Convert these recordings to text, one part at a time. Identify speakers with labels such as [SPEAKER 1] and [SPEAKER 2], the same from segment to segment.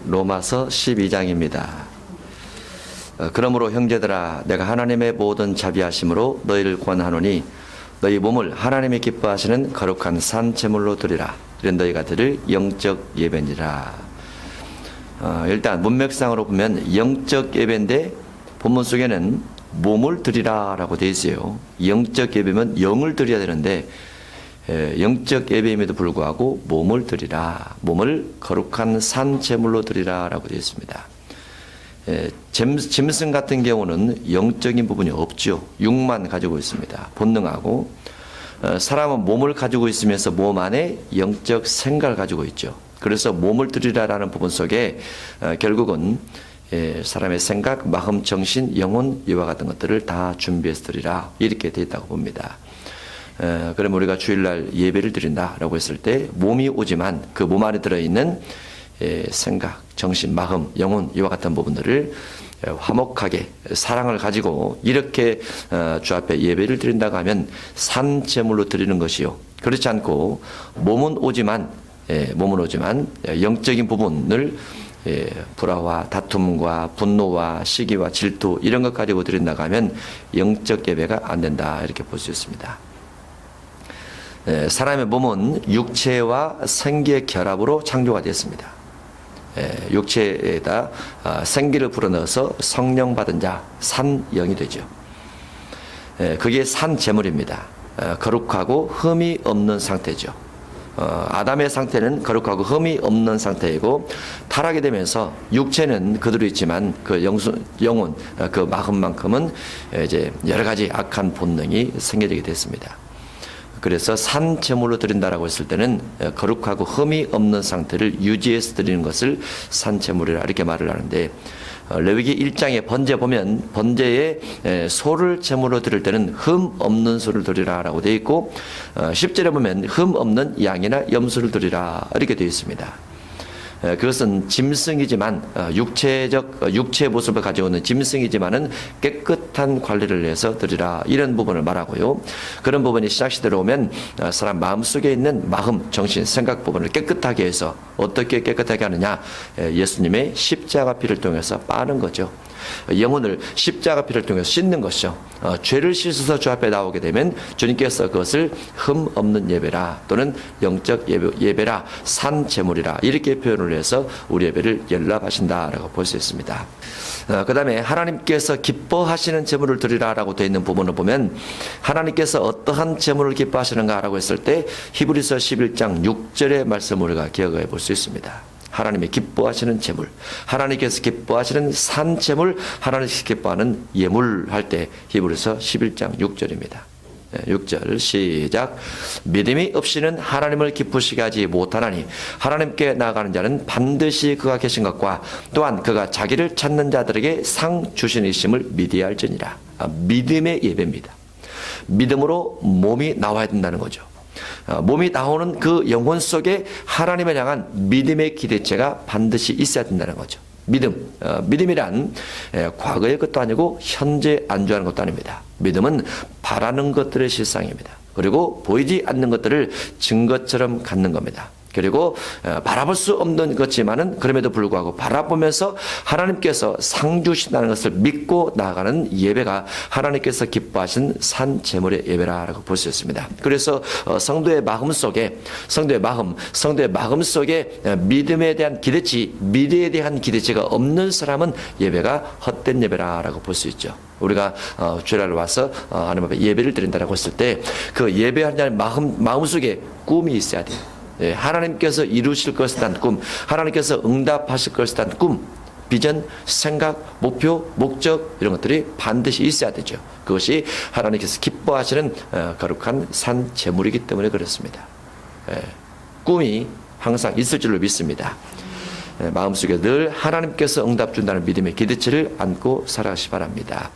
[SPEAKER 1] 로마서 12장입니다. 그러므로 형제들아 내가 하나님의 모든 자비하심으로 너희를 권하노니 너희 몸을 하나님이 기뻐하시는 거룩한 산 제물로 드리라. 이런 너희가 드릴 영적 예배니라. 일단 문맥상으로 보면 영적 예배인데 본문 속에는 몸을 드리라 라고 되어 있어요. 영적 예배면 영을 드려야 되는데 영적 예배임에도 불구하고 몸을 드리라, 몸을 거룩한 산 제물로 드리라 라고 되어 있습니다. 짐승 같은 경우는 영적인 부분이 없죠. 육만 가지고 있습니다. 본능하고. 사람은 몸을 가지고 있으면서 몸 안에 영적 생각을 가지고 있죠. 그래서 몸을 드리라라는 부분 속에 결국은 사람의 생각, 마음, 정신, 영혼 이와 같은 것들을 다 준비해서 드리라 이렇게 되어 있다고 봅니다. 그러면 우리가 주일날 예배를 드린다라고 했을 때 몸이 오지만 그 몸 안에 들어있는 생각, 정신, 마음, 영혼 이와 같은 부분들을 화목하게 사랑을 가지고 이렇게 주 앞에 예배를 드린다고 하면 산 제물로 드리는 것이요. 그렇지 않고 몸은 오지만 영적인 부분을 불화와 다툼과 분노와 시기와 질투 이런 것 가지고 드린다고 하면 영적 예배가 안 된다 이렇게 볼 수 있습니다. 사람의 몸은 육체와 생기의 결합으로 창조가 되었습니다. 육체에다 생기를 불어넣어서 성령 받은 자, 산 영이 되죠. 그게 산 제물입니다. 거룩하고 흠이 없는 상태죠. 아담의 상태는 거룩하고 흠이 없는 상태이고 타락이 되면서 육체는 그대로 있지만 그 영혼, 그 마음만큼은 이제 여러 가지 악한 본능이 생겨지게 됐습니다. 그래서 산 제물로 드린다라고 했을 때는 거룩하고 흠이 없는 상태를 유지해서 드리는 것을 산 제물이라 이렇게 말을 하는데 레위기 1장의 번제 보면 번제에 소를 제물로 드릴 때는 흠 없는 소를 드리라라고 되어 있고 10절에 보면 흠 없는 양이나 염소를 드리라 이렇게 되어 있습니다. 그것은 짐승이지만 육체의 모습을 가지고 있는 짐승이지만은 깨끗한 관리를 해서 드리라 이런 부분을 말하고요. 그런 부분이 시작시대로 오면 사람 마음속에 있는 마음, 정신, 생각 부분을 깨끗하게 해서 어떻게 깨끗하게 하느냐, 예수님의 십자가 피를 통해서 빠는 거죠. 영혼을 십자가 피를 통해서 씻는 것이죠. 죄를 씻어서 주 앞에 나오게 되면 주님께서 그것을 흠 없는 예배라 또는 영적 예배라 산 제물이라 이렇게 표현을 해서 우리 예배를 연락하신다라고 볼 수 있습니다. 그 다음에 하나님께서 기뻐하시는 제물을 드리라라고 되어 있는 부분을 보면 하나님께서 어떠한 제물을 기뻐하시는가라고 했을 때 히브리서 11장 6절의 말씀을 우리가 기억해 볼 수 있습니다. 하나님이 기뻐하시는 제물, 하나님께서 기뻐하시는 산 제물, 하나님께서 기뻐하는 예물 할 때 히브리서 11장 6절입니다. 6절 시작. 믿음이 없이는 하나님을 기쁘시게 하지 못하나니 하나님께 나아가는 자는 반드시 그가 계신 것과 또한 그가 자기를 찾는 자들에게 상 주시니심을 믿어야 할지니라. 믿음의 예배입니다. 믿음으로 몸이 나와야 된다는 거죠. 몸이 나오는 그 영혼 속에 하나님을 향한 믿음의 기대체가 반드시 있어야 된다는 거죠. 믿음이란 과거의 것도 아니고 현재 안주하는 것도 아닙니다. 믿음은 바라는 것들의 실상입니다. 그리고 보이지 않는 것들을 증거처럼 갖는 겁니다. 그리고 바라볼 수 없는 것지만은 그럼에도 불구하고 바라보면서 하나님께서 상 주신다는 것을 믿고 나아가는 예배가 하나님께서 기뻐하신 산 제물의 예배라고 볼 수 있습니다. 그래서 성도의 마음 속에 믿음에 대한 기대치, 미래에 대한 기대치가 없는 사람은 예배가 헛된 예배라고 볼 수 있죠. 우리가 주일날 와서 하나님 앞에 예배를 드린다라고 했을 때 그 예배하는 자의 마음 속에 꿈이 있어야 돼요. 하나님께서 이루실 것에 대한 꿈, 하나님께서 응답하실 것에 대한 꿈, 비전, 생각, 목표, 목적 이런 것들이 반드시 있어야 되죠. 그것이 하나님께서 기뻐하시는 거룩한 산 제물이기 때문에 그렇습니다. 꿈이 항상 있을 줄로 믿습니다. 마음속에 늘 하나님께서 응답 준다는 믿음의 기대치를 안고 살아가시 바랍니다.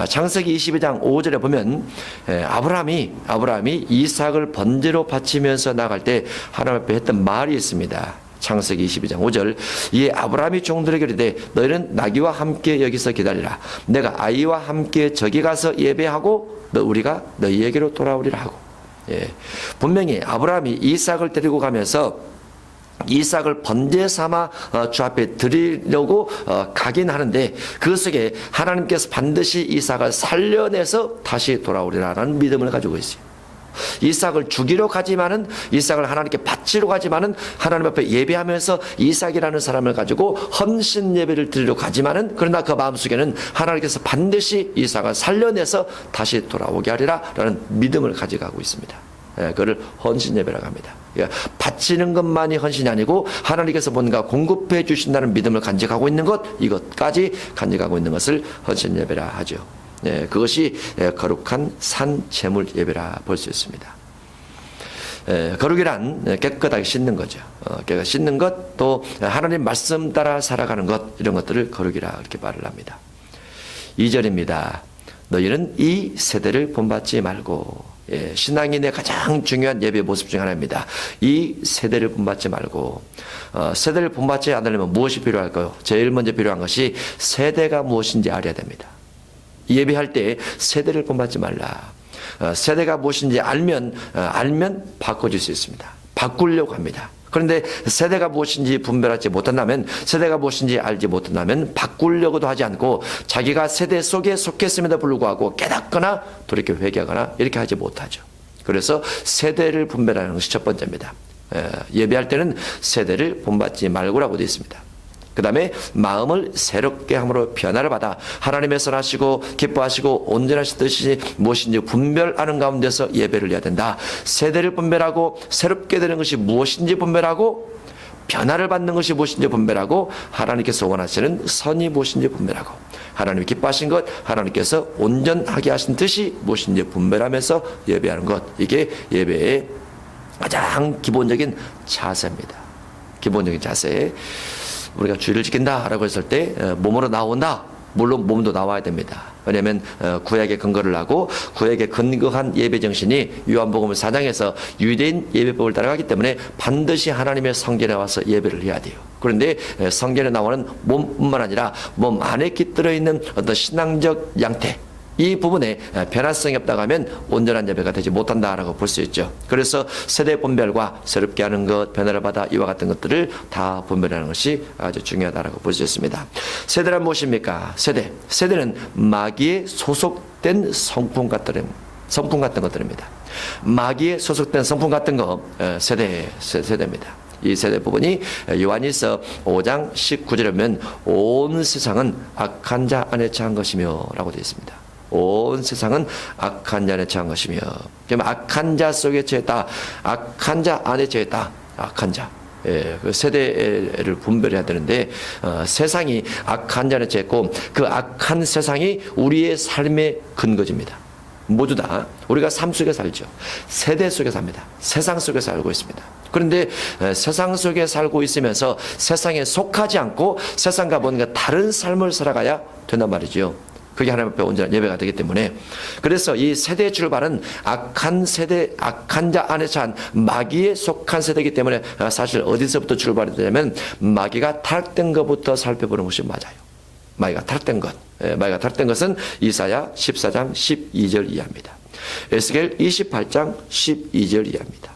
[SPEAKER 1] 창세기 22장 5절에 보면 아브라함이 이삭을 번제로 바치면서 나갈 때 하나님 앞에 했던 말이 있습니다. 창세기 22장 5절. 이에 아브라함이 종들에게 이르되 너희는 나귀와 함께 여기서 기다리라. 내가 아이와 함께 저기 가서 예배하고 우리가 너희에게로 돌아오리라 하고. 분명히 아브라함이 이삭을 데리고 가면서 이삭을 번제 삼아 주 앞에 드리려고 가긴 하는데 그 속에 하나님께서 반드시 이삭을 살려내서 다시 돌아오리라는 믿음을 가지고 있어요. 이삭을 죽이러 가지만은, 이삭을 하나님께 바치러 가지만은, 하나님 앞에 예배하면서 이삭이라는 사람을 가지고 헌신 예배를 드리러 가지만은, 그러나 그 마음속에는 하나님께서 반드시 이삭을 살려내서 다시 돌아오게 하리라라는 믿음을 가져가고 있습니다. 그걸 헌신 예배라고 합니다. 바치는 것만이 헌신이 아니고 하나님께서 뭔가 공급해 주신다는 믿음을 간직하고 있는 것, 이것까지 간직하고 있는 것을 헌신 예배라 하죠. 그것이 거룩한 산 제물 예배라 볼 수 있습니다. 거룩이란 깨끗하게 씻는 거죠. 깨끗하게 씻는 것, 또 하나님 말씀 따라 살아가는 것, 이런 것들을 거룩이라 이렇게 말을 합니다. 2절입니다. 너희는 이 세대를 본받지 말고. 신앙인의 가장 중요한 예배 모습 중 하나입니다. 이 세대를 본받지 말고. 세대를 본받지 않으려면 무엇이 필요할까요? 제일 먼저 필요한 것이 세대가 무엇인지 알아야 됩니다. 예배할 때 세대를 본받지 말라. 세대가 무엇인지 알면 바꿔줄 수 있습니다. 바꾸려고 합니다. 그런데 세대가 무엇인지 분별하지 못한다면, 세대가 무엇인지 알지 못한다면 바꾸려고도 하지 않고 자기가 세대 속에 속했음에도 불구하고 깨닫거나 돌이켜 회개하거나 이렇게 하지 못하죠. 그래서 세대를 분별하는 것이 첫 번째입니다. 예배할 때는 세대를 본받지 말고라고 되어 있습니다. 그 다음에 마음을 새롭게 함으로 변화를 받아 하나님의 선하시고 기뻐하시고 온전하신 뜻이 무엇인지 분별하는 가운데서 예배를 해야 된다. 세대를 분별하고 새롭게 되는 것이 무엇인지 분별하고 변화를 받는 것이 무엇인지 분별하고 하나님께서 원하시는 선이 무엇인지 분별하고 하나님이 기뻐하신 것, 하나님께서 온전하게 하신 뜻이 무엇인지 분별하면서 예배하는 것, 이게 예배의 가장 기본적인 자세입니다. 기본적인 자세. 우리가 주의를 지킨다라고 했을 때 몸으로 나온다. 물론 몸도 나와야 됩니다. 왜냐하면 구약에 근거를 하고 구약에 근거한 예배 정신이 요한복음 4장에서 유대인 예배법을 따라가기 때문에 반드시 하나님의 성전에 와서 예배를 해야 돼요. 그런데 성전에 나오는 몸뿐만 아니라 몸 안에 깃들어 있는 어떤 신앙적 양태, 이 부분에 변화성이 없다고 하면 온전한 예배가 되지 못한다라고 볼 수 있죠. 그래서 세대 분별과 새롭게 하는 것, 변화를 받아 이와 같은 것들을 다 분별하는 것이 아주 중요하다라고 볼 수 있습니다. 세대란 무엇입니까? 세대는 마귀에 소속된 성품 같은 것들입니다. 마귀에 소속된 성품 같은 거, 세대입니다. 이 세대 부분이 요한일서 5장 19절에 보면 온 세상은 악한 자 안에 처한 것이며 라고 되어 있습니다. 온 세상은 악한 자 안에 처한 것이며, 그러면 악한 자 속에 처했다, 악한 자 안에 처했다, 악한 자. 그 세대를 분별해야 되는데 세상이 악한 자 안에 처했고 그 악한 세상이 우리의 삶의 근거지입니다. 모두 다 우리가 삶 속에 살죠. 세대 속에 삽니다. 세상 속에 살고 있습니다. 그런데 세상 속에 살고 있으면서 세상에 속하지 않고 세상과 뭔가 다른 삶을 살아가야 된단 말이죠. 그게 하나님 앞에 온전한 예배가 되기 때문에, 그래서 이 세대의 출발은 악한 세대, 악한 자 안에 처한 마귀에 속한 세대이기 때문에 사실 어디서부터 출발이 되냐면 마귀가 타락된 것부터 살펴보는 것이 맞아요. 마귀가 타락된 것은 이사야 14장 12절 이하입니다. 에스겔 28장 12절 이하입니다.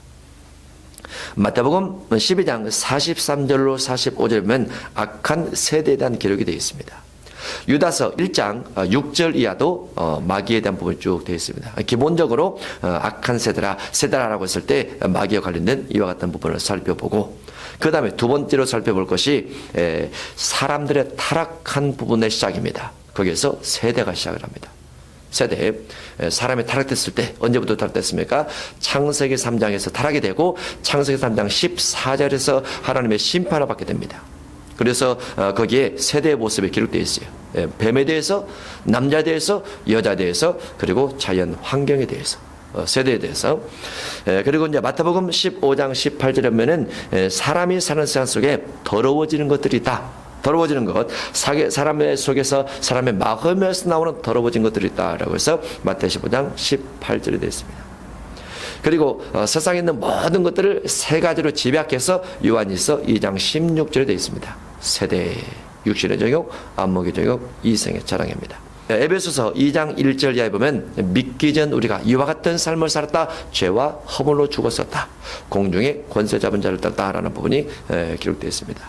[SPEAKER 1] 마태복음 12장 43절로 45절에 보면 악한 세대에 대한 기록이 되어 있습니다. 유다서 1장 6절 이하도 마귀에 대한 부분이 쭉 되어 있습니다. 기본적으로 악한 세대라고 했을 때 마귀와 관련된 이와 같은 부분을 살펴보고, 그 다음에 두 번째로 살펴볼 것이 사람들의 타락한 부분의 시작입니다. 거기에서 세대가 시작을 합니다. 세대, 사람이 타락됐을 때 언제부터 타락됐습니까? 창세기 3장에서 타락이 되고 창세기 3장 14절에서 하나님의 심판을 받게 됩니다. 그래서 거기에 세대의 모습이 기록되어 있어요. 뱀에 대해서, 남자에 대해서, 여자에 대해서, 그리고 자연 환경에 대해서, 세대에 대해서. 그리고 이제 마태복음 15장 18절에 보면은 사람이 사는 세상 속에 더러워지는 것들이 있다. 더러워지는 것, 사람의 속에서, 사람의 마음에서 나오는 더러워진 것들이 있다라고 해서 마태 15장 18절에 되어 있습니다. 그리고 세상에 있는 모든 것들을 세 가지로 집약해서 요한일서 2장 16절에 되어 있습니다. 세대, 육신의 정욕, 안목의 정욕, 이생의 자랑입니다. 에베소서 2장 1절 이하에 보면 믿기 전 우리가 이와 같은 삶을 살았다. 죄와 허물로 죽었었다. 공중의 권세 잡은 자를 따랐다라는 부분이 기록되어 있습니다.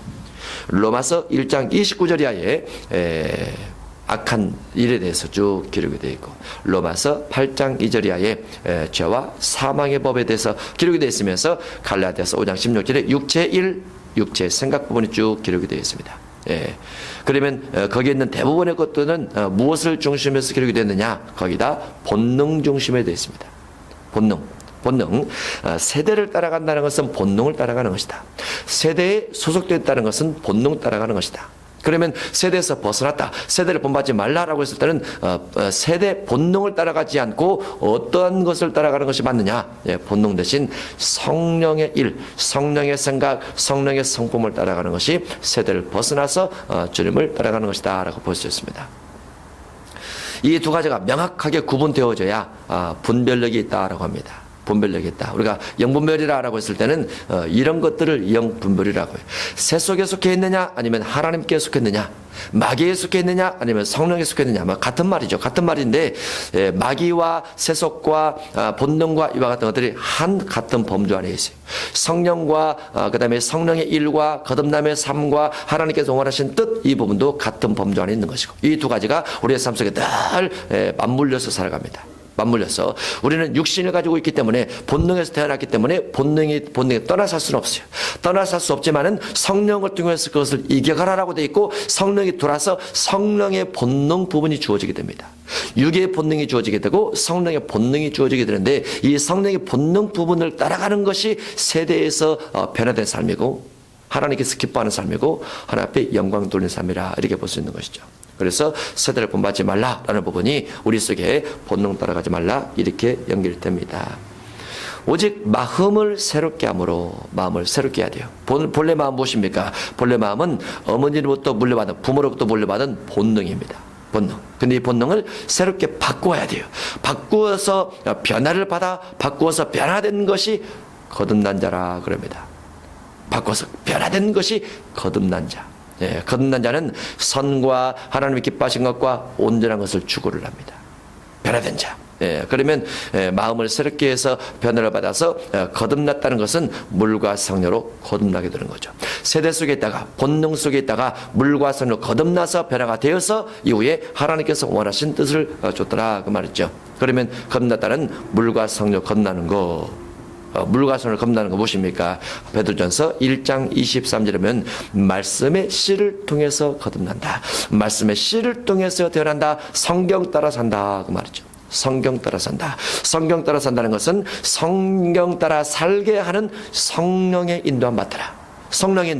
[SPEAKER 1] 로마서 1장 29절 이하에 악한 일에 대해서 쭉 기록이 되어 있고, 로마서 8장 2절 이하에 죄와 사망의 법에 대해서 기록이 되어 있으면서 갈라디아서 5장 16절에 육체의 일, 육체의 생각 부분이 쭉 기록이 되어 있습니다. 그러면 거기에 있는 대부분의 것들은 무엇을 중심에서 기록이 되느냐? 거기다 본능 중심에 되어 있습니다. 본능. 세대를 따라간다는 것은 본능을 따라가는 것이다. 세대에 소속되었다는 것은 본능 따라가는 것이다. 그러면 세대에서 벗어났다, 세대를 본받지 말라라고 했을 때는 세대 본능을 따라가지 않고 어떠한 것을 따라가는 것이 맞느냐? 본능 대신 성령의 일, 성령의 생각, 성령의 성품을 따라가는 것이 세대를 벗어나서 주님을 따라가는 것이다 라고 볼 수 있습니다. 이 두 가지가 명확하게 구분되어져야 분별력이 있다라고 합니다. 분별력이 있다. 우리가 영분별이라고 했을 때는 이런 것들을 영분별이라고 해요. 새 속에 속해 있느냐 아니면 하나님께 속했느냐, 마귀에 속해 있느냐 아니면 성령에 속해 있느냐, 같은 말이죠. 같은 말인데 마귀와 세속과 본능과 이와 같은 것들이 같은 범주 안에 있어요. 성령과 그 다음에 성령의 일과 거듭남의 삶과 하나님께서 원하신 뜻, 이 부분도 같은 범주 안에 있는 것이고, 이 두 가지가 우리의 삶 속에 늘 맞물려서 살아갑니다. 맞물려서 우리는 육신을 가지고 있기 때문에, 본능에서 태어났기 때문에 본능에 떠나 살 수는 없어요. 떠나 살 수 없지만은 성령을 통해서 그것을 이겨가라라고 되어 있고, 성령이 돌아서 성령의 본능 부분이 주어지게 됩니다. 육의 본능이 주어지게 되고 성령의 본능이 주어지게 되는데, 이 성령의 본능 부분을 따라가는 것이 세대에서 변화된 삶이고, 하나님께서 기뻐하는 삶이고, 하나님 앞에 영광 돌리는 삶이라 이렇게 볼 수 있는 것이죠. 그래서 세대를 본받지 말라라는 부분이 우리 속에 본능 따라가지 말라 이렇게 연결됩니다. 오직 마음을 새롭게 함으로, 마음을 새롭게 해야 돼요. 본래 마음 무엇입니까? 본래 마음은 어머니로부터 물려받은, 부모로부터 물려받은 본능입니다. 본능. 근데 이 본능을 새롭게 바꿔야 돼요. 바꾸어서 변화를 받아, 바꾸어서 변화된 것이 거듭난 자라 그럽니다. 바꿔서 변화된 것이 거듭난 자. 거듭난 자는 선과 하나님의 기뻐하신 것과 온전한 것을 추구를 합니다. 변화된 자. 그러면 마음을 새롭게 해서 변화를 받아서 거듭났다는 것은 물과 성령으로 거듭나게 되는 거죠. 세대 속에 있다가, 본능 속에 있다가 물과 성령으로 거듭나서 변화가 되어서 이후에 하나님께서 원하신 뜻을 줬더라 그 말이죠. 그러면 거듭났다는 물과 성령으로 거듭나는 거, 물과 성령을 거듭나는 거 무엇입니까? 베드로전서 1장 23절에 보면 말씀의 씨를 통해서 거듭난다. 말씀의 씨를 통해서 태어난다. 성경 따라 산다 그 말이죠. 성경 따라 산다. 성경 따라 산다는 것은 성경 따라 살게 하는 성령의 인도함 받더라. 성령의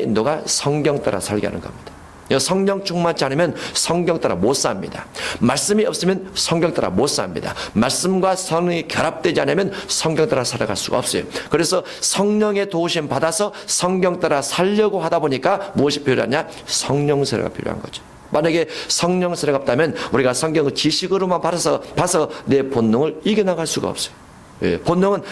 [SPEAKER 1] 인도가 성경 따라 살게 하는 겁니다. 성령 충만치 않으면 성경 따라 못 삽니다. 말씀이 없으면 성경 따라 못 삽니다. 말씀과 성령이 결합되지 않으면 성경 따라 살아갈 수가 없어요. 그래서 성령의 도우심 받아서 성경 따라 살려고 하다 보니까 무엇이 필요하냐? 성령 세례가 필요한 거죠. 만약에 성령 세례가 없다면 우리가 성경을 지식으로만 봐서 내 본능을 이겨나갈 수가 없어요. 본능은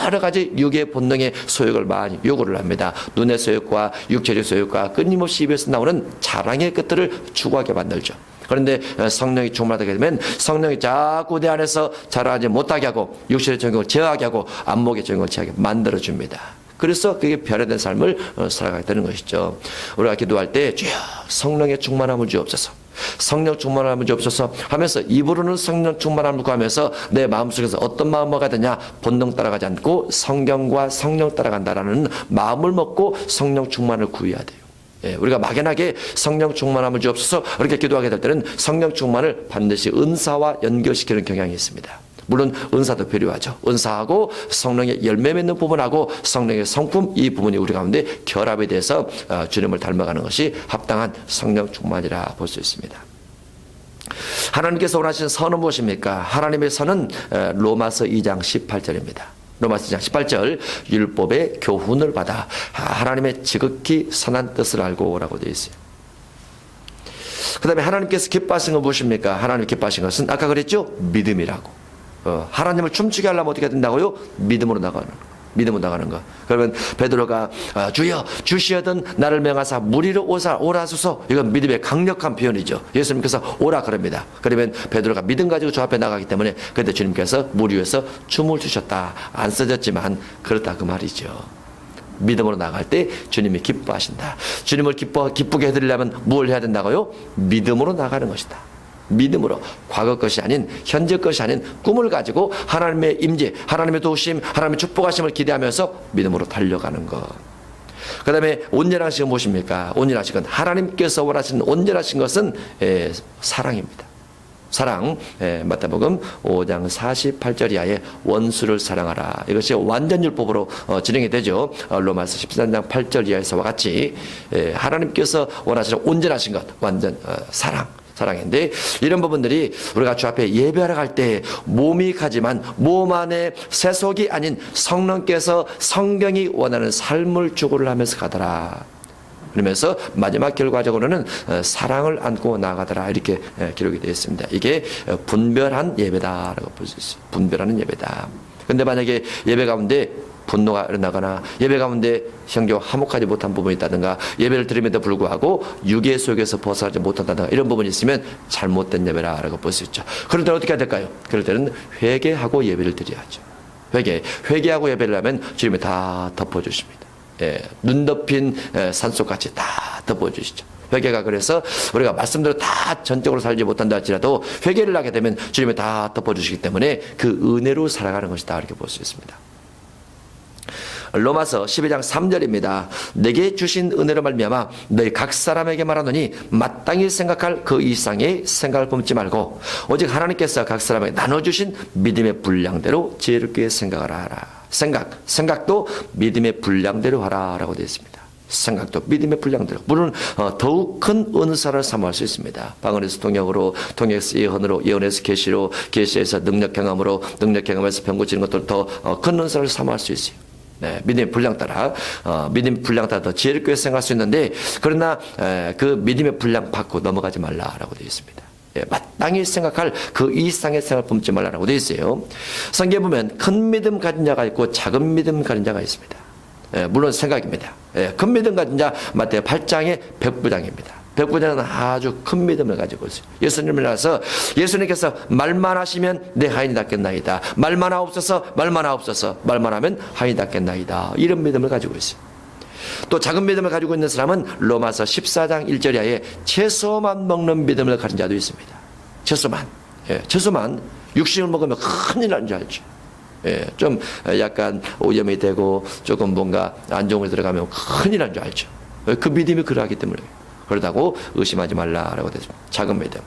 [SPEAKER 1] 여러 가지 육의 본능의 소욕을 많이 요구를 합니다. 눈의 소욕과 육체적 소욕과 끊임없이 입에서 나오는 자랑의 것들을 추구하게 만들죠. 그런데 성령이 충만하게 되면 성령이 자꾸 내 안에서 자라지 못하게 하고 육체의 정욕을 제어하게 하고 안목의 정욕을 제어하게 만들어줍니다. 그래서 그게 변화된 삶을 살아가게 되는 것이죠. 우리가 기도할 때 주여 성령의 충만함을 주옵소서, 성령 충만함을 주옵소서 하면서 입으로는 성령 충만함을 구하면서 내 마음속에서 어떤 마음을 먹어야 되냐? 본능 따라가지 않고 성경과 성령 따라간다라는 마음을 먹고 성령 충만을 구해야 돼요. 우리가 막연하게 성령 충만함을 주옵소서 이렇게 기도하게 될 때는 성령 충만을 반드시 은사와 연결시키는 경향이 있습니다. 물론 은사도 필요하죠. 은사하고 성령의 열매 맺는 부분하고 성령의 성품, 이 부분이 우리 가운데 결합에 대해서 주님을 닮아가는 것이 합당한 성령 충만이라 볼 수 있습니다. 하나님께서 원하시는 선은 무엇입니까? 하나님의 선은 로마서 2장 18절입니다. 로마서 2장 18절, 율법의 교훈을 받아 하나님의 지극히 선한 뜻을 알고 라고 되어 있어요. 그 다음에 하나님께서 기뻐하신 건 무엇입니까? 하나님 기뻐하신 것은 아까 그랬죠? 믿음이라고. 하나님을 춤추게 하려면 어떻게 된다고요? 믿음으로 나가는 거예요. 믿음으로 나가는 거. 그러면 베드로가 주여 주시어든 나를 명하사 무리로 오라소서. 이건 믿음의 강력한 표현이죠. 예수님께서 오라 그럽니다. 그러면 베드로가 믿음 가지고 주 앞에 나가기 때문에 그때 주님께서 물 위에서 춤을 추셨다. 안 써졌지만 그렇다 그 말이죠. 믿음으로 나갈 때 주님이 기뻐하신다. 주님을 기쁘게 해드리려면 뭘 해야 된다고요? 믿음으로 나가는 것이다. 믿음으로 과거 것이 아닌 현재 것이 아닌 꿈을 가지고 하나님의 임재, 하나님의 도우심, 하나님의 축복하심을 기대하면서 믿음으로 달려가는 것. 그 다음에 온전하신 건 무엇입니까? 온전하신 건 하나님께서 원하시는 온전하신 것은 사랑입니다. 사랑, 마태복음 5장 48절 이하에 원수를 사랑하라. 이것이 완전율법으로 진행이 되죠. 로마서 13장 8절 이하에서와 같이 하나님께서 원하시는 온전하신 것, 완전 사랑인데 이런 부분들이 우리가 주 앞에 예배하러 갈 때 몸이 가지만 몸 안에 세속이 아닌 성령께서 성경이 원하는 삶을 추구를 하면서 가더라. 그러면서 마지막 결과적으로는 사랑을 안고 나가더라 이렇게 기록이 되어 있습니다. 이게 분별한 예배다라고 볼 수 있어요. 분별하는 예배다. 그런데 만약에 예배 가운데 분노가 일어나거나 예배 가운데 형제와 화목하지 못한 부분이 있다든가 예배를 드림에도 불구하고 유괴 속에서 벗어나지 못한다든가 이런 부분이 있으면 잘못된 예배라고 볼 수 있죠. 그럴 때는 어떻게 해야 될까요? 그럴 때는 회개하고 예배를 드려야죠. 회개하고 예배를 하면 주님이 다 덮어주십니다. 눈 덮인 산속같이 다 덮어주시죠. 회개가 그래서 우리가 말씀대로 다 전적으로 살지 못한다 할지라도 회개를 하게 되면 주님이 다 덮어주시기 때문에 그 은혜로 살아가는 것이다 이렇게 볼 수 있습니다. 로마서 12장 3절입니다. 내게 주신 은혜로 말미암아 너희 각 사람에게 말하노니 마땅히 생각할 그 이상의 생각을 품지 말고 오직 하나님께서 각 사람에게 나눠주신 믿음의 분량대로 지혜롭게 생각을 하라. 생각도 믿음의 분량대로 하라라고 되어 있습니다. 생각도 믿음의 분량대로. 물론 더욱 큰 은사를 사모할 수 있습니다. 방언에서 통역으로, 통역에서 예언으로, 예언에서 계시로, 계시에서 능력 경험으로, 능력 경험에서 병 고치는 것들 더 큰 은사를 사모할 수 있어요. 믿음의 분량 따라 믿음의 분량 따라 더 지혜롭게 생각할 수 있는데 그러나 그 믿음의 분량 받고 넘어가지 말라라고 되어 있습니다. 마땅히 생각할 그 이상의 생각을 품지 말라라고 되어 있어요. 성경에 보면 큰 믿음 가진 자가 있고 작은 믿음 가진 자가 있습니다. 물론 생각입니다. 큰 믿음 가진 자 마태복음 8장의 백부장입니다. 백부장은 아주 큰 믿음을 가지고 있어요. 예수님을 나서 예수님께서 말만 하시면 내 하인이 낫겠나이다. 말만 하옵소서, 말만 하옵소서, 말만 하면 하인이 낫겠나이다. 이런 믿음을 가지고 있어요. 또 작은 믿음을 가지고 있는 사람은 로마서 14장 1절 이하에 채소만 먹는 믿음을 가진 자도 있습니다. 채소만 육식을 먹으면 큰일 나는 줄 알죠. 좀 약간 오염이 되고 조금 뭔가 안 좋은 걸 들어가면 큰일 나는 줄 알죠. 그 믿음이 그러하기 때문에 그러다고 의심하지 말라라고 되죠. 작은 믿음.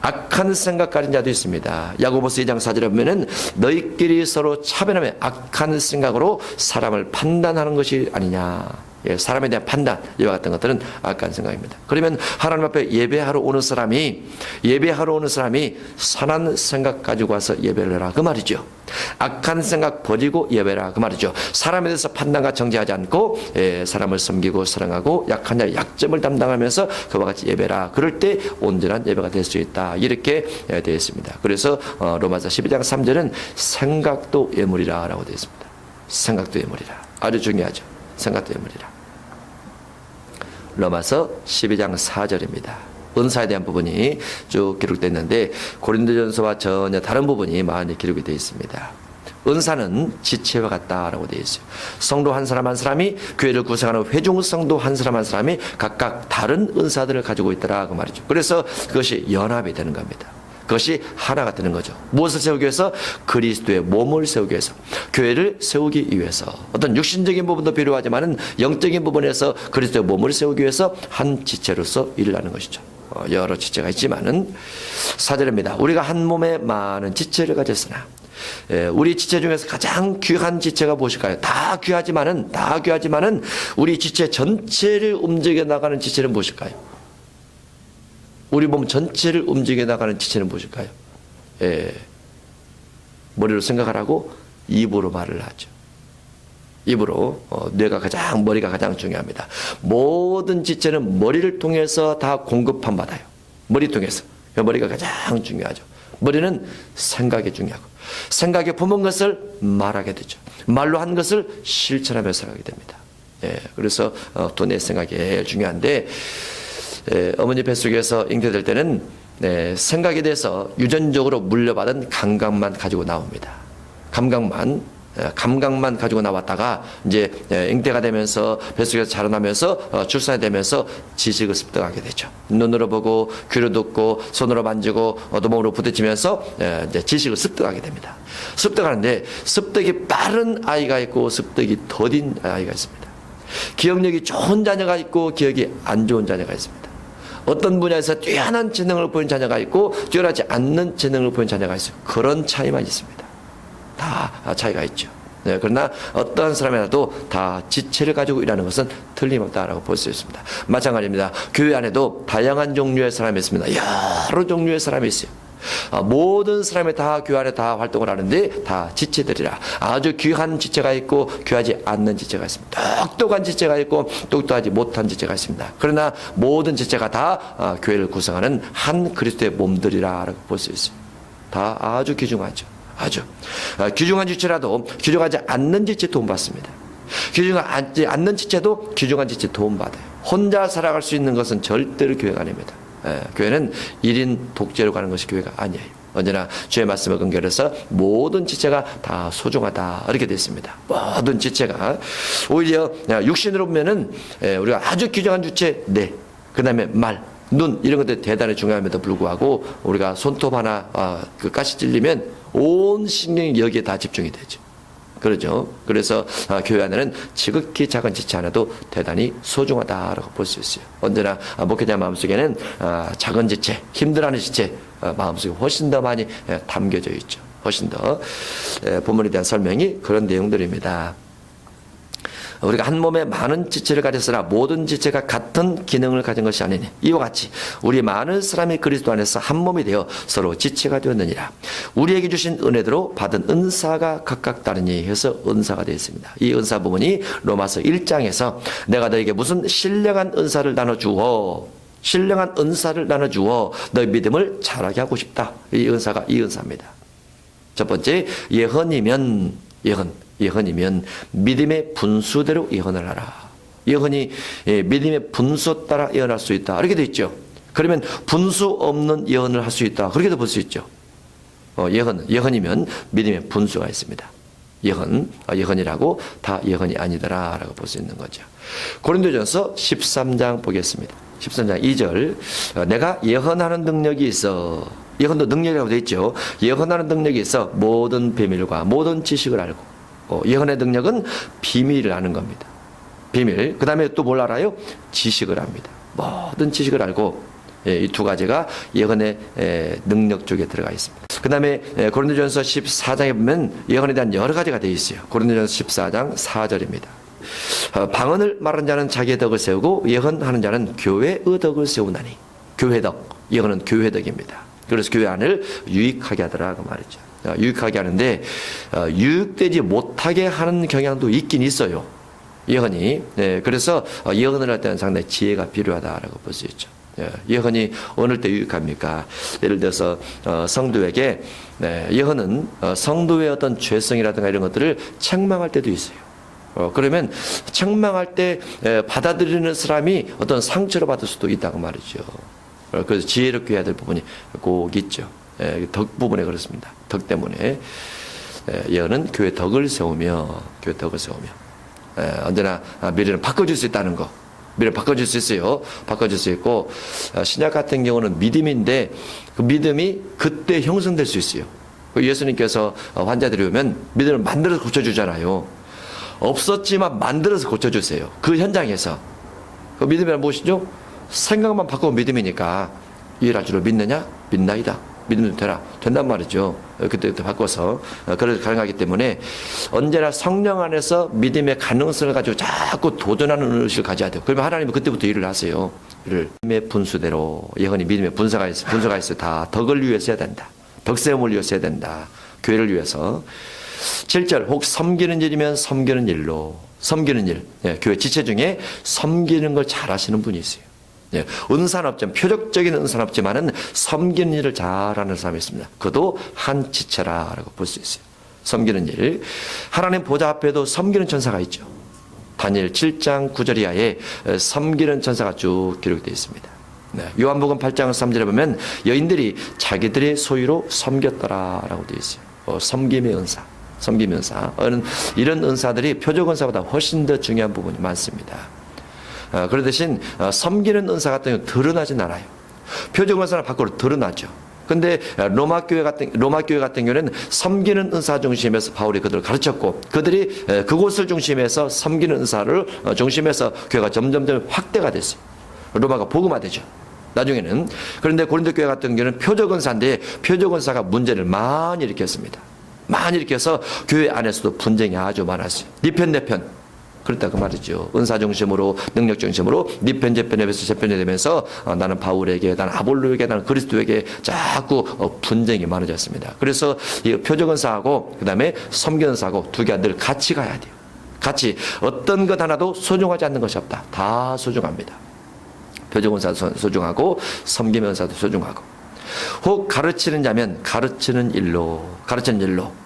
[SPEAKER 1] 악한 생각 가진 자도 있습니다. 야고보서 2장 4절에 보면은 너희끼리 서로 차별하며 악한 생각으로 사람을 판단하는 것이 아니냐. 사람에 대한 판단 이와 같은 것들은 악한 생각입니다. 그러면 하나님 앞에 예배하러 오는 사람이 선한 생각 가지고 와서 예배를 해라 그 말이죠. 악한 생각 버리고 예배라 그 말이죠. 사람에 대해서 판단과 정죄하지 않고 사람을 섬기고 사랑하고 약한 자의 약점을 담당하면서 그와 같이 예배라. 그럴 때 온전한 예배가 될 수 있다. 이렇게 되어 있습니다. 그래서 로마서 12장 3절은 생각도 예물이라 라고 되어 있습니다. 생각도 예물이라. 아주 중요하죠. 생각도 예물이라. 로마서 12장 4절입니다. 은사에 대한 부분이 쭉 기록되어 있는데 고린도전서와 전혀 다른 부분이 많이 기록이 되어 있습니다. 은사는 지체와 같다라고 되어 있어요. 성도 한 사람 한 사람이 교회를 구성하는 회중 성도 한 사람 한 사람이 각각 다른 은사들을 가지고 있더라 그 말이죠. 그래서 그것이 연합이 되는 겁니다. 그것이 하나가 되는 거죠. 무엇을 세우기 위해서? 그리스도의 몸을 세우기 위해서, 교회를 세우기 위해서. 어떤 육신적인 부분도 필요하지만은 영적인 부분에서 그리스도의 몸을 세우기 위해서 한 지체로서 일을 하는 것이죠. 여러 지체가 있지만은 4절입니다. 우리가 한 몸에 많은 지체를 가졌으나 우리 지체 중에서 가장 귀한 지체가 무엇일까요? 다 귀하지만은 우리 지체 전체를 움직여 나가는 지체는 무엇일까요? 우리 몸 전체를 움직여 나가는 지체는 무엇일까요? 머리로 생각하라고 입으로 말을 하죠. 입으로 머리가 가장 중요합니다. 모든 지체는 머리를 통해서 다 공급함 받아요. 머리 통해서. 머리가 가장 중요하죠. 머리는 생각이 중요하고 생각에 품은 것을 말하게 되죠. 말로 한 것을 실천하며 살아가게 됩니다. 그래서 또 내 생각이 중요한데, 어머니 뱃속에서 잉태될 때는 생각에 대해서 유전적으로 물려받은 감각만 가지고 나옵니다. 감각만 가지고 나왔다가 이제 잉태가 되면서 뱃속에서 자라나면서 출산이 되면서 지식을 습득하게 되죠. 눈으로 보고 귀로 듣고 손으로 만지고 어도목으로 부딪히면서 이제 지식을 습득하게 됩니다. 습득하는데 습득이 빠른 아이가 있고 습득이 더딘 아이가 있습니다. 기억력이 좋은 자녀가 있고 기억이 안 좋은 자녀가 있습니다. 어떤 분야에서 뛰어난 재능을 보인 자녀가 있고 뛰어나지 않는 재능을 보인 자녀가 있어요. 그런 차이만 있습니다. 다 차이가 있죠. 그러나 어떠한 사람이라도 다 지체를 가지고 일하는 것은 틀림없다라고 볼 수 있습니다. 마찬가지입니다. 교회 안에도 다양한 종류의 사람이 있습니다. 여러 종류의 사람이 있어요. 모든 사람이 다 교회 안에 다 활동을 하는데 다 지체들이라. 아주 귀한 지체가 있고 귀하지 않는 지체가 있습니다. 똑똑한 지체가 있고 똑똑하지 못한 지체가 있습니다. 그러나 모든 지체가 다 교회를 구성하는 한 그리스도의 몸들이라고 볼 수 있어요. 다 아주 귀중하죠. 아주 귀중한 지체라도 귀중하지 않는 지체 도움받습니다. 귀중하지 않는 지체도 귀중한 지체 도움받아요. 혼자 살아갈 수 있는 것은 절대로 교회가 아닙니다. 교회는 1인 독재로 가는 것이 교회가 아니에요. 언제나 주의 말씀을 근거해서 모든 지체가 다 소중하다 이렇게 되어 있습니다. 모든 지체가 오히려 육신으로 보면은 우리가 아주 귀중한 주체 그 다음에 말, 눈 이런 것들이 대단히 중요함에도 불구하고 우리가 손톱 하나 그 가시 찔리면 온 신경이 여기에 다 집중이 되죠. 그렇죠. 그래서 교회 안에는 지극히 작은 지체 하나도 대단히 소중하다라고 볼 수 있어요. 언제나 목회자 마음속에는 작은 지체, 힘들어하는 지체 마음속에 훨씬 더 많이 담겨져 있죠. 훨씬 더 본문에 대한 설명이 그런 내용들입니다. 우리가 한 몸에 많은 지체를 가졌으나 모든 지체가 같은 기능을 가진 것이 아니니 이와 같이 우리 많은 사람이 그리스도 안에서 한 몸이 되어 서로 지체가 되었느니라. 우리에게 주신 은혜대로 받은 은사가 각각 다르니 해서 은사가 되어 있습니다. 이 은사 부분이 로마서 1장에서 내가 너에게 무슨 신령한 은사를 나눠주어 너의 믿음을 자라게 하고 싶다. 이 은사가 이 은사입니다. 첫 번째 예언이면 믿음의 분수대로 예언을 하라. 예언이 믿음의 분수 따라 예언할 수 있다. 이렇게 되어 있죠. 그러면 분수 없는 예언을 할 수 있다. 그렇게도 볼 수 있죠. 예언이면 믿음의 분수가 있습니다. 예언이라고 다 예언이 아니더라라고 볼 수 있는 거죠. 고린도전서 13장 보겠습니다. 13장 2절 내가 예언하는 능력이 있어. 예언도 능력이라고 되어 있죠. 예언하는 능력이 있어 모든 비밀과 모든 지식을 알고 예언의 능력은 비밀을 아는 겁니다. 비밀. 그 다음에 또 뭘 알아요? 지식을 압니다. 모든 지식을 알고 이 두 가지가 예언의 능력 쪽에 들어가 있습니다. 그 다음에 고린도전서 14장에 보면 예언에 대한 여러 가지가 되어 있어요. 고린도전서 14장 4절입니다. 방언을 말하는 자는 자기의 덕을 세우고 예언하는 자는 교회의 덕을 세우나니. 교회덕. 예언은 교회덕입니다. 그래서 교회 안을 유익하게 하더라 그 말이죠. 유익하게 하는데 유익되지 못하게 하는 경향도 있긴 있어요. 예언이. 그래서 예언을 할 때는 상당히 지혜가 필요하다라고 볼 수 있죠. 예언이 어느 때 유익합니까? 예를 들어서 성도에게 예언은 성도의 어떤 죄성이라든가 이런 것들을 책망할 때도 있어요. 그러면 책망할 때 받아들이는 사람이 어떤 상처를 받을 수도 있다고 말이죠. 그래서 지혜롭게 해야 될 부분이 꼭 있죠. 덕 부분에 그렇습니다. 덕 때문에 예언은 교회 덕을 세우며 언제나 미래를 바꿔줄 수 있다는 거. 미래를 바꿔줄 수 있어요. 바꿔줄 수 있고 신약 같은 경우는 믿음인데 그 믿음이 그때 형성될 수 있어요. 예수님께서 환자들이 오면 믿음을 만들어서 고쳐주잖아요. 없었지만 만들어서 고쳐주세요. 그 현장에서. 그 믿음이란 무엇이죠? 생각만 바꾸면 믿음이니까 일할 줄을 믿느냐? 믿나이다. 믿으면 된단 말이죠. 그때 바꿔서. 그래서 가능하기 때문에 언제나 성령 안에서 믿음의 가능성을 가지고 자꾸 도전하는 의식을 가져야 돼요. 그러면 하나님은 그때부터 일을 하세요. 믿음의 분수대로 예언이 믿음의 분수가 있어요. 다 덕을 위해서 해야 된다. 덕세움을 위해서 해야 된다. 교회를 위해서. 7절 혹 섬기는 일이면 섬기는 일로. 섬기는 일. 교회 지체 중에 섬기는 걸 잘하시는 분이 있어요. 예, 은사는 없지만, 표적적인 은사는 없지만은 섬기는 일을 잘하는 사람이 있습니다. 그도 한 지체라고 볼 수 있어요. 섬기는 일. 하나님 보좌 앞에도 섬기는 천사가 있죠. 다니엘 7장 9절 이하에 섬기는 천사가 쭉 기록되어 있습니다. 네, 요한복음 8장 3절에 보면 여인들이 자기들의 소유로 섬겼더라라고 되어 있어요. 섬김의 은사, 섬김의 은사. 이런 은사들이 표적 은사보다 훨씬 더 중요한 부분이 많습니다. 그런 대신 섬기는 은사 같은 경우는 드러나진 않아요. 표적 은사는 밖으로 드러나죠. 근데 로마 교회 같은 경우는 섬기는 은사 중심에서 바울이 그들을 가르쳤고, 그들이 그곳을 중심해서 섬기는 은사를 중심해서 교회가 점점점 확대가 됐어요. 로마가 복음화되죠. 나중에는. 그런데 고린도 교회 같은 경우는 표적 은사인데, 표적 은사가 문제를 많이 일으켰습니다. 많이 일으켜서 교회 안에서도 분쟁이 아주 많았어요. 네 편 내 편. 그렇다 그 말이죠. 은사 중심으로, 능력 중심으로 네 편 제 편에 비해서 제 편이 되면서 나는 바울에게, 나는 아볼로에게, 나는 그리스도에게 자꾸 분쟁이 많아졌습니다. 그래서 이 표적 은사하고 그다음에 섬기는 은사하고 두 개가 늘 같이 가야 돼요. 같이. 어떤 것 하나도 소중하지 않는 것이 없다. 다 소중합니다. 표적 은사도 소중하고 섬김의 은사도 소중하고. 혹 가르치는 자면 가르치는 일로,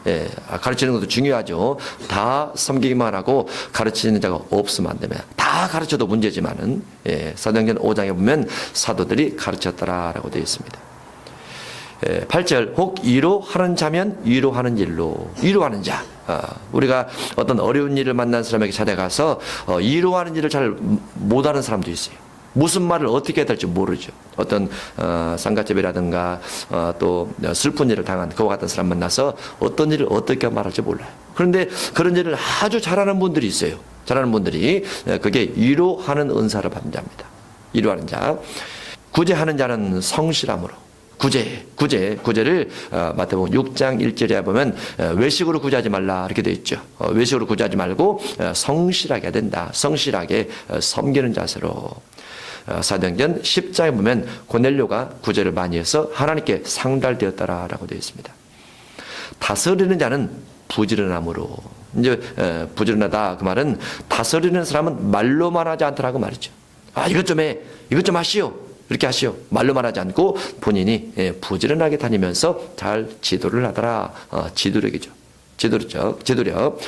[SPEAKER 1] 예, 가르치는 것도 중요하죠. 다 섬기기만 하고 가르치는 자가 없으면 안 됩니다. 다 가르쳐도 문제지만은, 예, 사도행전 5장에 보면 사도들이 가르쳤더라라고 되어 있습니다. 8절, 혹 위로하는 자면 위로하는 일로, 위로하는 자. 우리가 어떤 어려운 일을 만난 사람에게 찾아가서 위로하는 일을 잘 못하는 사람도 있어요. 무슨 말을 어떻게 해야 될지 모르죠. 어떤 상가집이라든가 또 슬픈 일을 당한 그와 같은 사람 만나서 어떤 일을 어떻게 말할지 몰라요. 그런데 그런 일을 아주 잘하는 분들이 있어요. 잘하는 분들이, 그게 위로하는 은사를 받는 자입니다. 위로하는 자. 구제하는 자는 성실함으로. 구제를 마태복음 6장 1절에 보면 외식으로 구제하지 말라 이렇게 되어 있죠. 외식으로 구제하지 말고 성실하게 해야 된다. 성실하게 섬기는 자세로. 사도행전 10장에 보면 고넬료가 구제를 많이 해서 하나님께 상달되었다라고 되어 있습니다. 다스리는 자는 부지런함으로. 이제 부지런하다 그 말은 다스리는 사람은 말로만 하지 않더라고 말이죠. 이것 좀 해, 이것 좀 하시오, 이렇게 하시오. 말로만 하지 않고 본인이 부지런하게 다니면서 잘 지도를 하더라. 지도력이죠. 지도력.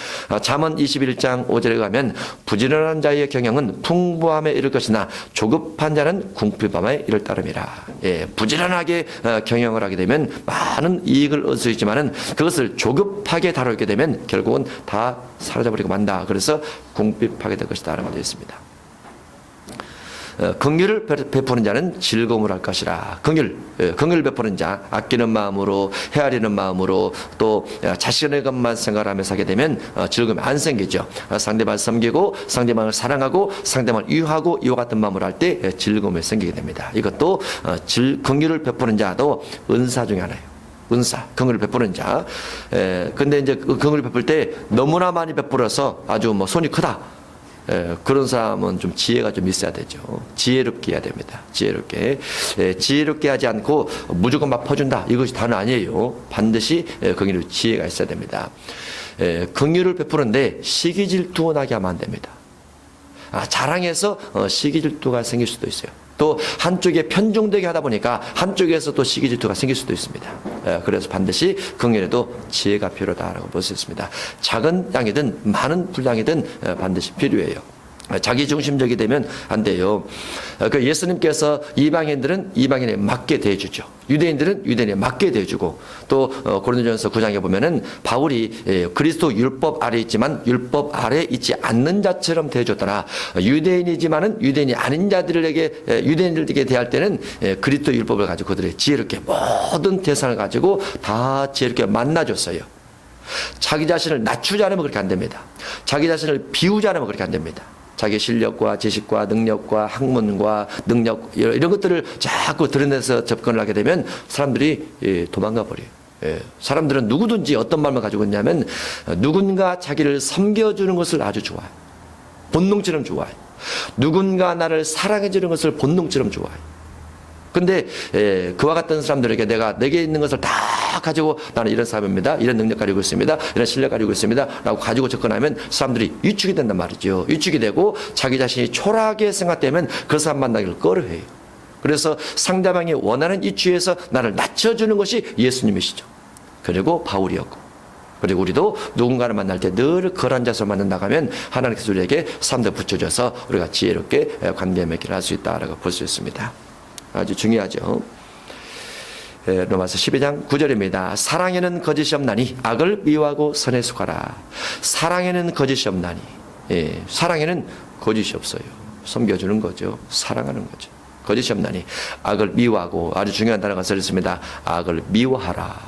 [SPEAKER 1] 잠언 21장 5절에 가면 부지런한 자의 경영은 풍부함에 이를 것이나 조급한 자는 궁핍함에 이를 따름이라. 예, 부지런하게 경영을 하게 되면 많은 이익을 얻을 수 있지만은 그것을 조급하게 다루게 되면 결국은 다 사라져버리고 만다. 그래서 궁핍하게 될 것이다 라고 되어 있습니다. 긍휼을 베푸는 자는 즐거움을 할 것이라. 긍휼을 베푸는 자, 아끼는 마음으로, 헤아리는 마음으로, 또 자신의 것만 생각하면서 하게 되면 즐거움이 안 생기죠. 상대방을 섬기고 상대방을 사랑하고 상대방을 이해하고 이와 같은 마음으로 할 때 즐거움이 생기게 됩니다. 이것도 긍휼을 베푸는 자도 은사 중에 하나예요. 은사, 긍휼을 베푸는 자. 근데 이제 그 긍휼을 베풀 때 너무나 많이 베풀어서 아주 손이 크다. 그런 사람은 좀 지혜가 좀 있어야 되죠. 지혜롭게 해야 됩니다. 지혜롭게 하지 않고 무조건 막 퍼준다. 이것이 다는 아니에요. 반드시 긍휼의 지혜가 있어야 됩니다. 긍휼을 베푸는데 시기 질투 나게 하면 안 됩니다. 자랑해서 시기 질투가 생길 수도 있어요. 또 한쪽에 편중되게 하다 보니까 한쪽에서 또 시기 질투가 생길 수도 있습니다. 그래서 반드시 긍휼에도 지혜가 필요하다고 볼 수 있습니다. 작은 양이든 많은 분량이든 반드시 필요해요. 자기 중심적이 되면 안 돼요. 그 예수님께서 이방인들은 이방인에 맞게 대해주죠. 유대인들은 유대인에 맞게 대해주고, 또 고린도전서 9장에 보면은 바울이 그리스도 율법 아래 있지만 율법 아래 있지 않는 자처럼 대해줬더라. 유대인이지만은 유대인이 아닌 자들에게, 유대인들에게 대할 때는 그리스도 율법을 가지고 그들의 지혜롭게 모든 대상을 가지고 다 지혜롭게 만나줬어요. 자기 자신을 낮추지 않으면 그렇게 안 됩니다. 자기 자신을 비우지 않으면 그렇게 안 됩니다. 자기 실력과 지식과 능력과 학문과 능력 이런 것들을 자꾸 드러내서 접근을 하게 되면 사람들이 도망가 버려요. 사람들은 누구든지 어떤 마음을 가지고 있냐면 누군가 자기를 섬겨주는 것을 아주 좋아해요. 본능처럼 좋아해요. 누군가 나를 사랑해주는 것을 본능처럼 좋아해요. 근데 그와 같은 사람들에게 내게 있는 것을 다 가지고 나는 이런 사람입니다. 이런 능력 가지고 있습니다. 이런 실력 가지고 있습니다. 라고 가지고 접근하면 사람들이 위축이 된단 말이죠. 위축이 되고 자기 자신이 초라하게 생각되면 그 사람 만나기를 꺼려해요. 그래서 상대방이 원하는 위치에서 나를 낮춰주는 것이 예수님이시죠. 그리고 바울이었고, 그리고 우리도 누군가를 만날 때 늘 걸앉아서 만난다고 하면 하나님께서 우리에게 삶도 붙여줘서 우리가 지혜롭게 관계 맺기를 할 수 있다라고 볼 수 있습니다. 아주 중요하죠. 로마서 12장 9절입니다. 사랑에는 거짓이 없나니 악을 미워하고 선에 속하라. 사랑에는 거짓이 없나니. 사랑에는 거짓이 없어요. 섬겨주는 거죠. 사랑하는 거죠. 거짓이 없나니 악을 미워하고, 아주 중요한 단어가 써있습니다. 악을 미워하라.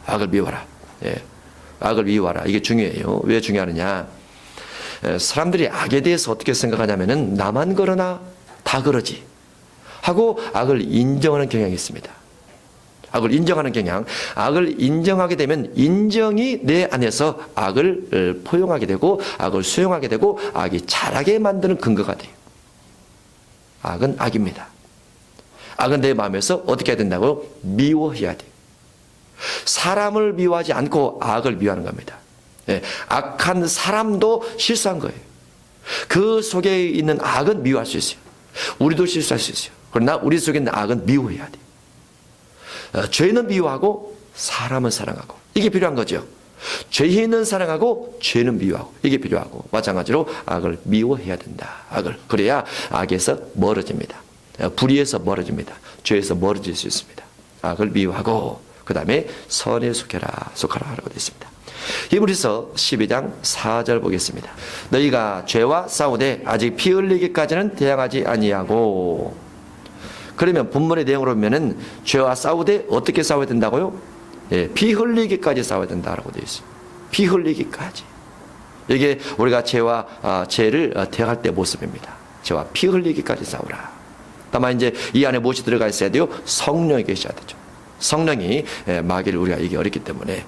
[SPEAKER 1] 악을 미워하라. 악을 미워하라. 이게 중요해요. 왜 중요하느냐? 사람들이 악에 대해서 어떻게 생각하냐면은 나만 그러나 다 그러지 하고 악을 인정하는 경향이 있습니다. 악을 인정하는 경향. 악을 인정하게 되면 인정이 내 안에서 악을 포용하게 되고 악을 수용하게 되고 악이 자라게 만드는 근거가 돼요. 악은 악입니다. 악은 내 마음에서 어떻게 해야 된다고요? 미워해야 돼요. 사람을 미워하지 않고 악을 미워하는 겁니다. 악한 사람도 실수한 거예요. 그 속에 있는 악은 미워할 수 있어요. 우리도 실수할 수 있어요. 그러나 우리 속에 있는 악은 미워해야 돼요. 죄는 미워하고 사람은 사랑하고, 이게 필요한 거죠. 죄인은 사랑하고 죄는 미워하고, 이게 필요하고, 마찬가지로 악을 미워해야 된다. 악을. 그래야 악에서 멀어집니다. 불의에서 멀어집니다. 죄에서 멀어질 수 있습니다. 악을 미워하고 그 다음에 선에 속하라 하라고 되어 있습니다. 히브리서 12장 4절 보겠습니다. 너희가 죄와 싸우되 아직 피 흘리기까지는 대항하지 아니하고. 그러면 본문의 내용으로 보면은 죄와 싸우되 어떻게 싸워야 된다고요? 피 흘리기까지 싸워야 된다라고 되어 있어요. 피 흘리기까지. 이게 우리가 죄를 대할 때 모습입니다. 죄와 피 흘리기까지 싸우라. 다만 이제 이 안에 무엇이 들어가 있어야 돼요? 성령이 계셔야 되죠. 성령이 마귀를 우리가 이기 어렵기 때문에.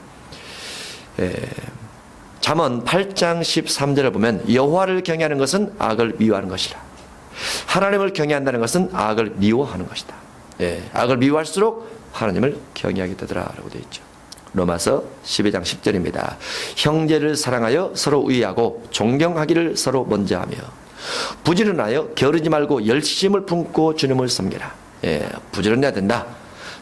[SPEAKER 1] 잠언 8장 13절을 보면 여호와를 경외하는 것은 악을 미워하는 것이라. 하나님을 경외한다는 것은 악을 미워하는 것이다. 악을 미워할수록 하나님을 경외하게 되더라라고 되어 있죠. 로마서 12장 10절입니다. 형제를 사랑하여 서로 의하고 존경하기를 서로 먼저 하며 부지런하여 게으르지 말고 열심을 품고 주님을 섬겨라. 부지런해야 된다.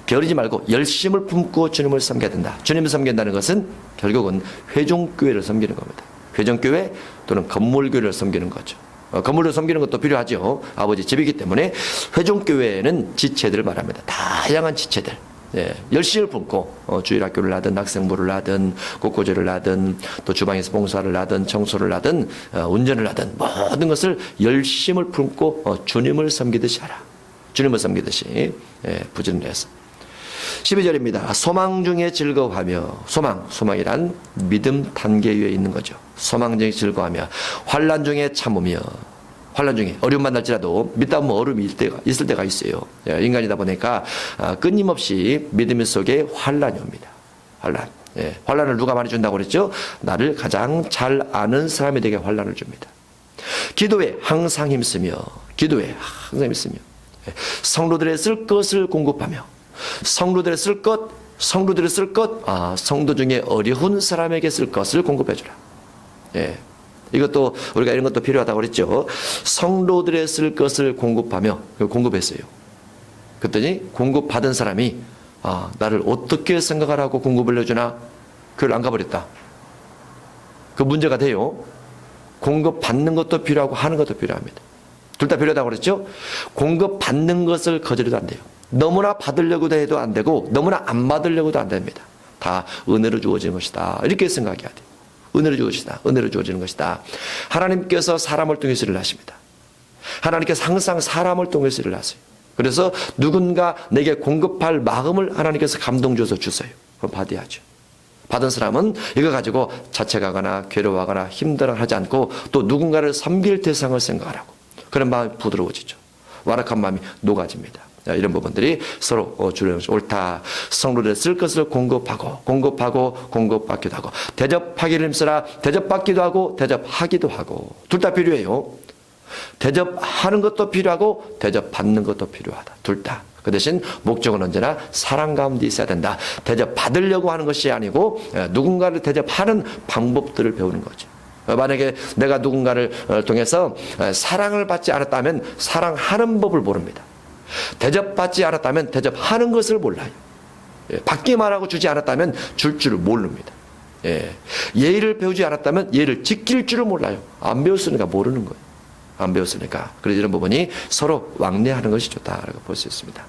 [SPEAKER 1] 게으르지 말고 열심을 품고 주님을 섬겨야 된다. 주님을 섬긴다는 것은 결국은 회종교회를 섬기는 겁니다. 회종교회 또는 건물교회를 섬기는 거죠. 건물을 섬기는 것도 필요하죠. 아버지 집이기 때문에 회종교회는 지체들을 말합니다. 다양한 지체들. 열심을 품고 주일학교를 하든 학생부를 하든 국고제를 하든 또 주방에서 봉사를 하든 청소를 하든 운전을 하든 모든 것을 열심을 품고 주님을 섬기듯이 하라. 주님을 섬기듯이 부지런해서. 12절입니다. 소망 중에 즐거워하며, 소망이란 믿음 단계 위에 있는 거죠. 소망 중에 즐거워하며 환난 중에 참으며. 환난 중에 어려움 만날지라도 믿다 보면 어려움이 있을 때가 있어요. 인간이다 보니까 끊임없이 믿음 속에 환난이 옵니다. 환난을 누가 많이 준다고 그랬죠? 나를 가장 잘 아는 사람에게 환난을 줍니다. 기도에 항상 힘쓰며 성도들의 쓸 것을 공급하며, 성도들의 쓸 것, 성도 중에 어려운 사람에게 쓸 것을 공급해 주라. 이것도 우리가 이런 것도 필요하다고 그랬죠. 성도들의 쓸 것을 공급했어요. 그랬더니 공급받은 사람이 나를 어떻게 생각하라고 공급을 해주나? 그걸 안 가버렸다. 그 문제가 돼요. 공급받는 것도 필요하고 하는 것도 필요합니다. 둘 다 필요하다고 그랬죠. 공급받는 것을 거절해도 안 돼요. 너무나 받으려고도 해도 안 되고 너무나 안 받으려고도 안 됩니다. 다 은혜로 주어지는 것이다. 이렇게 생각해야 돼요. 은혜로 주어지는 것이다. 하나님께서 사람을 통해서 일을 하십니다. 하나님께서 항상 사람을 통해서 일을 하세요. 그래서 누군가 내게 공급할 마음을 하나님께서 감동 줘서 주세요. 그럼 받아야죠. 받은 사람은 이거 가지고 자책하거나 괴로워하거나 힘들어하지 않고 또 누군가를 섬길 대상을 생각하라고. 그런 마음이 부드러워지죠. 와락한 마음이 녹아집니다. 이런 부분들이 서로 주는 것이 옳다. 성도들의 쓸 것을 공급받기도 하고 대접하기를 힘쓰라. 대접받기도 하고 대접하기도 하고 둘 다 필요해요. 대접하는 것도 필요하고 대접받는 것도 필요하다. 둘 다. 그 대신 목적은 언제나 사랑 가운데 있어야 된다. 대접받으려고 하는 것이 아니고 누군가를 대접하는 방법들을 배우는 거죠. 만약에 내가 누군가를 통해서 사랑을 받지 않았다면 사랑하는 법을 모릅니다. 대접받지 않았다면 대접하는 것을 몰라요. 받기만 하고 주지 않았다면 줄 줄을 모릅니다. 예의를 배우지 않았다면 예의를 지킬 줄을 몰라요. 안 배웠으니까 모르는 거예요. 안 배웠으니까. 그래서 이런 부분이 서로 왕래하는 것이 좋다라고 볼 수 있습니다.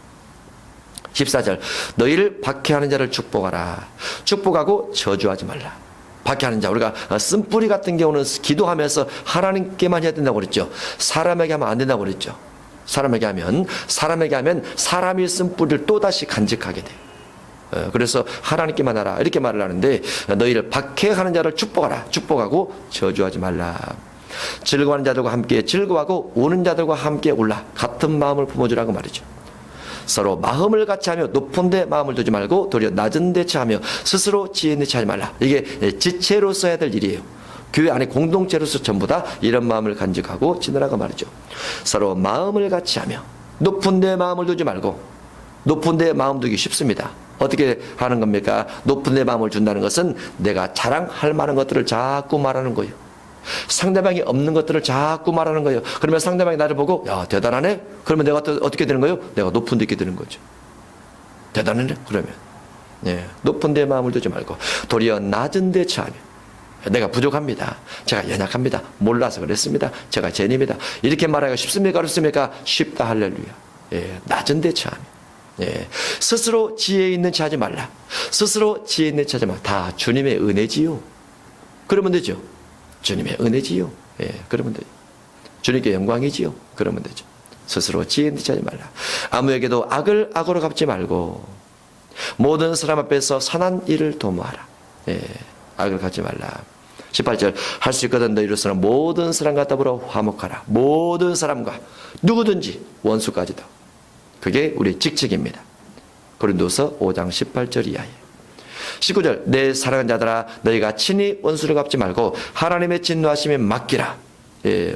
[SPEAKER 1] 14절 너희를 박해하는 자를 축복하라. 축복하고 저주하지 말라. 박해하는 자, 우리가 쓴뿌리 같은 경우는 기도하면서 하나님께만 해야 된다고 그랬죠. 사람에게 하면 안 된다고 그랬죠. 사람에게 하면 사람이 쓴 뿌리를 또다시 간직하게 돼요. 그래서 하나님께만 하라 이렇게 말을 하는데 너희를 박해하는 자를 축복하라. 축복하고 저주하지 말라. 즐거워하는 자들과 함께 즐거워하고 우는 자들과 함께 울라. 같은 마음을 품어주라고 말이죠. 서로 마음을 같이 하며 높은 데 마음을 두지 말고 도리어 낮은 데 처하며 스스로 지혜 있는 체하지 말라. 이게 지체로서 해야 될 일이에요. 교회 안에 공동체로서 전부 다 이런 마음을 간직하고 지내라고 말이죠. 서로 마음을 같이 하며 높은 데 마음을 두지 말고. 높은 데 마음 두기 쉽습니다. 어떻게 하는 겁니까? 높은 데 마음을 준다는 것은 내가 자랑할 만한 것들을 자꾸 말하는 거예요. 상대방이 없는 것들을 자꾸 말하는 거예요. 그러면 상대방이 나를 보고 야 대단하네? 그러면 내가 또 어떻게 되는 거예요? 내가 높은 데 있게 되는 거죠. 대단하네? 그러면 높은 데 마음을 두지 말고 도리어 낮은 데 처하며 내가 부족합니다. 제가 연약합니다. 몰라서 그랬습니다. 제가 죄인입니다. 이렇게 말하기가 쉽습니까? 어렵습니까? 쉽다. 할렐루야. 낮은 데 처하며 스스로 지혜 있는 체 하지 말라. 스스로 지혜 있는 체 하지 말라. 다 주님의 은혜지요. 그러면 되죠. 주님의 은혜지요. 그러면 되죠. 주님께 영광이지요. 그러면 되죠. 스스로 지혜 있는 체 하지 말라. 아무에게도 악을 악으로 갚지 말고 모든 사람 앞에서 선한 일을 도모하라. 악을 갚지 말라. 18절 할 수 있거든 너희로서는 모든 사람과 더불어 화목하라. 모든 사람과 누구든지 원수까지도. 그게 우리의 직책입니다. 고린도서 5장 18절 이하에. 19절 내 사랑하는 자들아 너희가 친히 원수를 갚지 말고 하나님의 진노하심에 맡기라.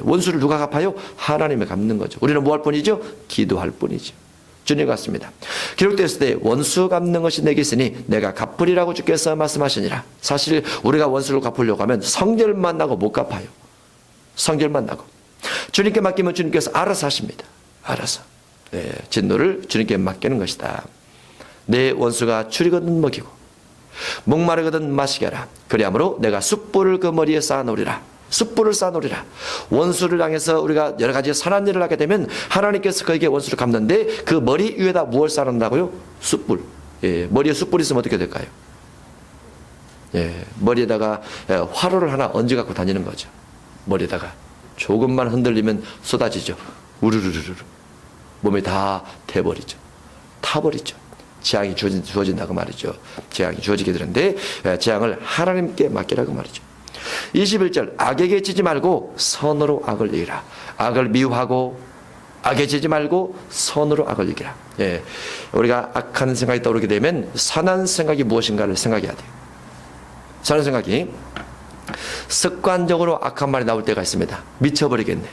[SPEAKER 1] 원수를 누가 갚아요? 하나님이 갚는 거죠. 우리는 뭐 할 뿐이죠? 기도할 뿐이죠. 주님 같습니다. 기록되었을 때 원수 갚는 것이 내게 있으니 내가 갚으리라고 주께서 말씀하시니라. 사실 우리가 원수를 갚으려고 하면 성결만 나고 못 갚아요. 성결만 나고. 주님께 맡기면 주님께서 알아서 하십니다. 알아서. 진노를 주님께 맡기는 것이다. 내 원수가 줄이거든 먹이고 목마르거든 마시게 하라. 그리하므로 내가 숯불을 그 머리에 쌓아놓으리라. 숯불을 쌓아놓으리라. 원수를 향해서 우리가 여러 가지 선한 일을 하게 되면 하나님께서 그에게 원수를 갚는데 그 머리 위에다 무엇을 쌓아놓는다고요? 숯불. 머리에 숯불이 있으면 어떻게 될까요? 머리에다가 화로를 하나 얹어 갖고 다니는 거죠. 머리에다가 조금만 흔들리면 쏟아지죠. 우르르르르. 몸이 다 태버리죠. 타버리죠. 재앙이 주어진다고 말이죠. 재앙이 주어지게 되는데 재앙을 하나님께 맡기라고 말이죠. 21절 악에게 지지 말고 선으로 악을 이기라. 악을 미워하고 악에 지지 말고 선으로 악을 이기라. 우리가 악한 생각이 떠오르게 되면 선한 생각이 무엇인가를 생각해야 돼요. 선한 생각이 습관적으로 악한 말이 나올 때가 있습니다. 미쳐버리겠네.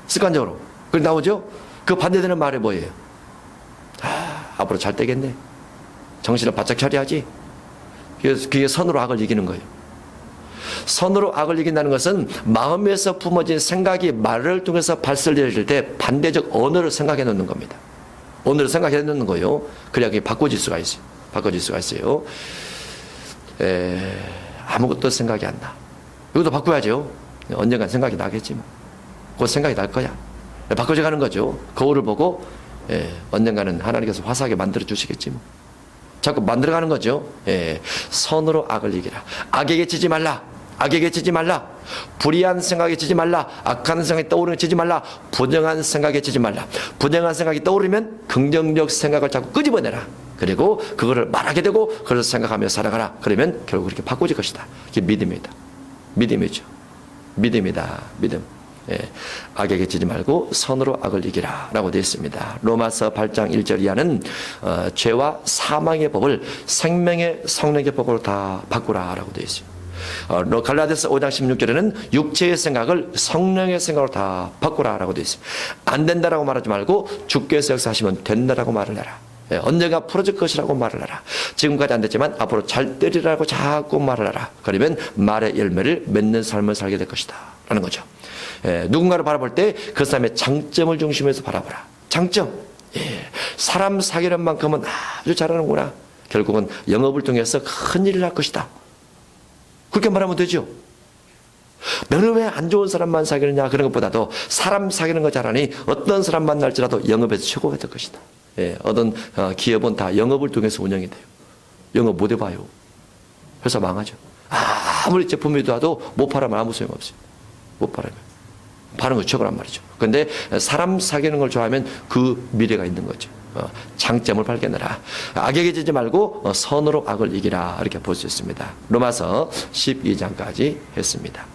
[SPEAKER 1] 습관적으로. 그게 나오죠? 그 반대되는 말이 뭐예요? 앞으로 잘 되겠네. 정신을 바짝 차려야지. 그게 선으로 악을 이기는 거예요. 선으로 악을 이긴다는 것은 마음에서 품어진 생각이 말을 통해서 발설될 때 반대적 언어를 생각해 놓는 겁니다. 언어를 생각해 놓는 거예요. 그래야 그게 바꿔질 수가 있어요. 바꿔질 수가 있어요. 아무것도 생각이 안 나. 이것도 바꿔야죠. 언젠간 생각이 나겠지 뭐. 곧 생각이 날 거야. 바꿔져 가는 거죠. 거울을 보고 언젠가는 하나님께서 화사하게 만들어 주시겠지 뭐. 자꾸 만들어가는 거죠. 선으로 악을 이기라. 악에게 지지 말라. 악에게 지지 말라. 불의한 생각에 지지 말라. 악한 생각이 떠오르면 지지 말라. 부정한 생각에 지지 말라. 부정한 생각이 떠오르면 긍정적 생각을 자꾸 끄집어내라. 그리고 그거를 말하게 되고 그걸 생각하며 살아가라. 그러면 결국 그렇게 바꿔질 것이다. 그게 믿음이다. 믿음이죠. 믿음이다. 믿음. 악에게 지지 말고 선으로 악을 이기라 라고 되어 있습니다. 로마서 8장 1절 이하는 죄와 사망의 법을 생명의 성령의 법으로 다 바꾸라 라고 되어 있어요. 갈라디아서 5장 16절에는 육체의 생각을 성령의 생각으로 다 바꾸라라고 되어 있습니다. 안 된다라고 말하지 말고 주께서 역사하시면 된다라고 말을 해라. 언젠가 풀어질 것이라고 말을 하라. 지금까지 안 됐지만 앞으로 잘 되리라고 자꾸 말을 하라. 그러면 말의 열매를 맺는 삶을 살게 될 것이다 라는 거죠. 누군가를 바라볼 때 그 사람의 장점을 중심에서 바라보라. 장점. 사람 사귀는 만큼은 아주 잘하는구나. 결국은 영업을 통해서 큰 일을 할 것이다. 그렇게 말하면 되죠. 너는 왜 안 좋은 사람만 사귀느냐 그런 것보다도 사람 사귀는 거 잘하니 어떤 사람 만날지라도 영업에서 최고가 될 것이다. 어떤 기업은 다 영업을 통해서 운영이 돼요. 영업 못 해봐요. 회사 망하죠. 아무리 제품이 좋아도 못 팔아면 아무 소용없어요. 못 팔아요. 파는 거 최고란 말이죠. 그런데 사람 사귀는 걸 좋아하면 그 미래가 있는 거죠. 장점을 발견해라. 악에게 지지 말고 선으로 악을 이기라. 이렇게 볼 수 있습니다. 로마서 12장까지 했습니다.